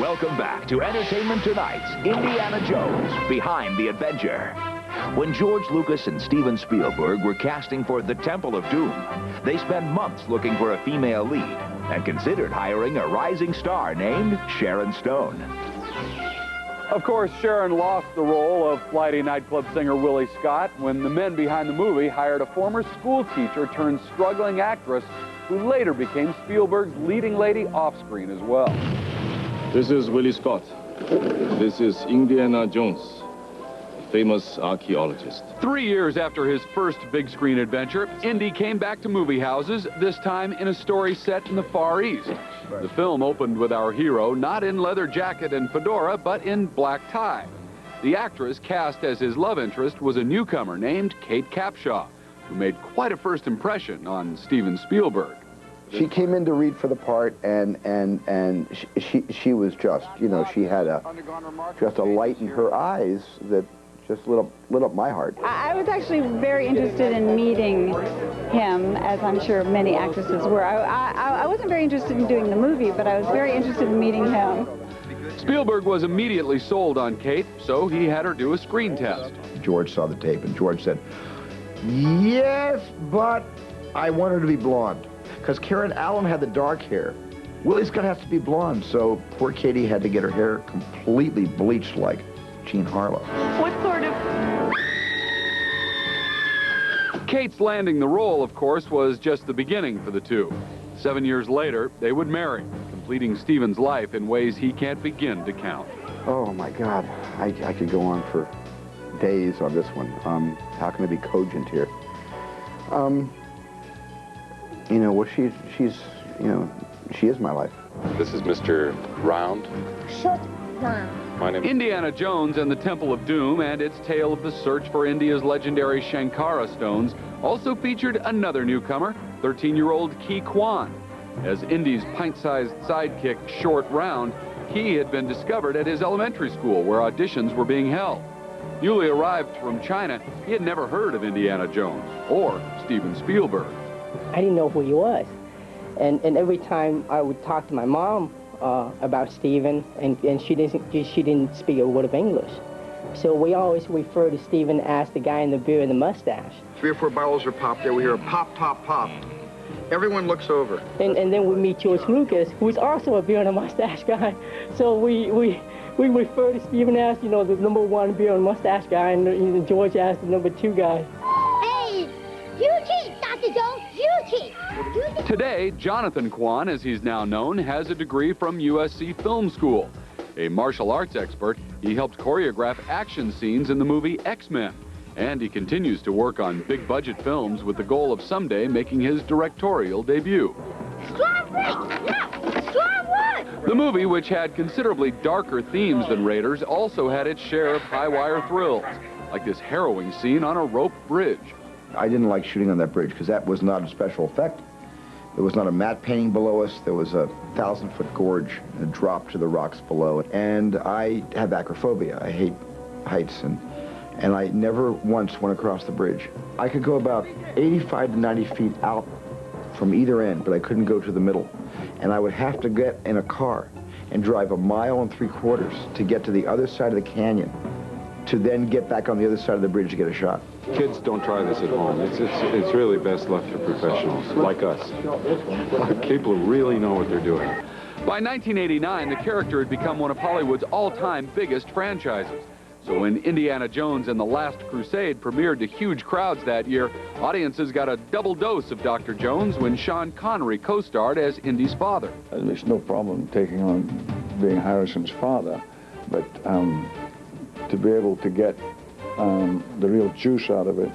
Welcome back to Entertainment Tonight's Indiana Jones Behind the Adventure. When George Lucas and Steven Spielberg were casting for The Temple of Doom, they spent months looking for a female lead and considered hiring a rising star named Sharon Stone. Of course, Sharon lost the role of flighty nightclub singer Willie Scott when the men behind the movie hired a former school teacher turned struggling actress who later became Spielberg's leading lady off-screen as well. This is Willie Scott. This is Indiana Jones, famous archaeologist. 3 years after his first big screen adventure, Indy came back to movie houses, this time in a story set in the Far East. The film opened with our hero not in leather jacket and fedora, but in black tie. The actress cast as his love interest was a newcomer named Kate Capshaw, who made quite a first impression on Steven Spielberg. She came in to read for the part, and she was just, you know, she had just a light in her eyes that just lit up my heart. I was actually very interested in meeting him, as I'm sure many actresses were. I wasn't very interested in doing the movie, but I was very interested in meeting him. Spielberg was immediately sold on Kate, so he had her do a screen test. George saw the tape, and George said, "Yes, but I want her to be blonde." Because Karen Allen had the dark hair. Willie's gonna have to be blonde, so poor Katie had to get her hair completely bleached like Jean Harlow. What sort of... Kate's landing the role, of course, was just the beginning for the two. 7 years later, they would marry, completing Steven's life in ways he can't begin to count. Oh my God, I could go on for days on this one. How can I be cogent here? You know, well, she's, you know, she is my life. This is Mr. Round. Shut down. My name Indiana Jones and the Temple of Doom and its tale of the search for India's legendary Shankara stones also featured another newcomer, 13-year-old Ke Quan. As Indy's pint-sized sidekick, Short Round, Ke had been discovered at his elementary school where auditions were being held. Newly arrived from China, he had never heard of Indiana Jones or Steven Spielberg. I didn't know who he was. And every time I would talk to my mom about Steven, and she didn't speak a word of English. So we always refer to Steven as the guy in the beard and the mustache. 3 or 4 bottles are popped there. We hear a pop, pop, pop. Everyone looks over. And then we meet George Lucas, who is also a beard and a mustache guy. So we refer to Steven as, you know, the #1 beard and mustache guy, and George as the #2 guy. Hey, you cheat, Dr. Jones, you cheat. Today, Jonathan Kwan, as he's now known, has a degree from USC Film School. A martial arts expert, he helped choreograph action scenes in the movie X-Men. And he continues to work on big-budget films with the goal of someday making his directorial debut. Strong break, no, strong one. The movie, which had considerably darker themes than Raiders, also had its share of high-wire thrills, like this harrowing scene on a rope bridge. I didn't like shooting on that bridge because that was not a special effect. There was not a matte painting below us. There was a 1,000-foot gorge and a drop to the rocks below it. And I have acrophobia. I hate heights, and I never once went across the bridge. I could go about 85 to 90 feet out from either end, but I couldn't go to the middle. And I would have to get in a car and drive 1.75 miles to get to the other side of the canyon, to then get back on the other side of the bridge to get a shot. Kids, don't try this at home. It's really best left to professionals like us. People who really know what they're doing. By 1989, the character had become one of Hollywood's all-time biggest franchises. So when Indiana Jones and the Last Crusade premiered to huge crowds that year, audiences got a double dose of Dr. Jones when Sean Connery co-starred as Indy's father. There's no problem taking on being Harrison's father, but to be able to get the real juice out of it,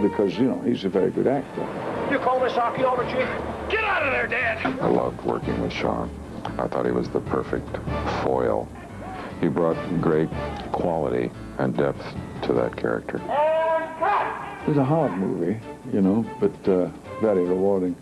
because, you know, he's a very good actor. You call this archaeology? Get out of there, Dad! I loved working with Sean. I thought he was the perfect foil. He brought great quality and depth to that character. It was a hard movie, you know, but very rewarding.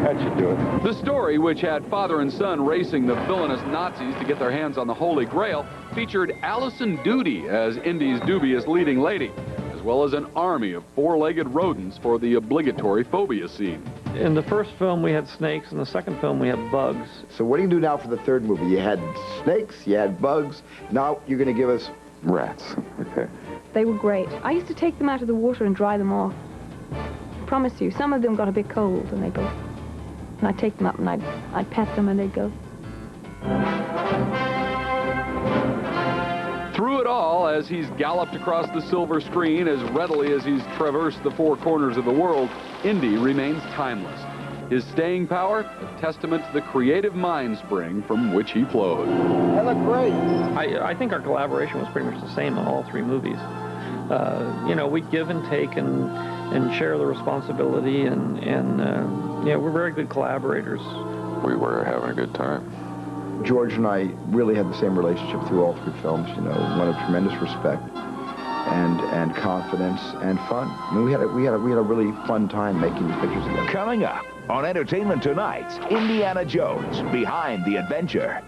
That should do it. The story, which had father and son racing the villainous Nazis to get their hands on the Holy Grail, featured Alison Doody as Indy's dubious leading lady. as well as an army of four-legged rodents for the obligatory phobia scene. In the first film, we had snakes. In the second film, we had bugs. So what are you going to do now for the third movie? You had snakes, you had bugs. Now you're going to give us Rats. Okay. They were great. I used to take them out of the water and dry them off. I promise you, some of them got a bit cold and they'd go. And I'd take them up and I'd pet them and they'd go. Through it all, as he's galloped across the silver screen as readily as he's traversed the four corners of the world, Indy remains timeless. His staying power, a testament to the creative mind spring from which he flowed. That looked great. I think our collaboration was pretty much the same on all three movies. You know, we give and take and share the responsibility, and yeah, we're very good collaborators. We were having a good time. George and I really had the same relationship through all three films, you know, one of tremendous respect and confidence and fun. I mean, we had a really fun time making these pictures together. Coming up on Entertainment Tonight's Indiana Jones Behind the Adventure.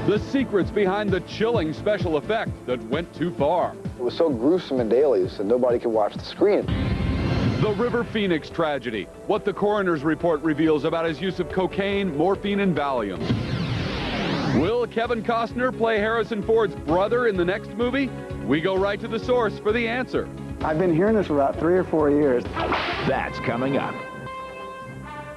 The secrets behind the chilling special effect that went too far. It was so gruesome and dailies that nobody could watch the screen. The River Phoenix tragedy. What the coroner's report reveals about his use of cocaine, morphine, and Valium. Will Kevin Costner play Harrison Ford's brother in the next movie? We go right to the source for the answer. I've been hearing this for about 3 or 4 years. That's coming up.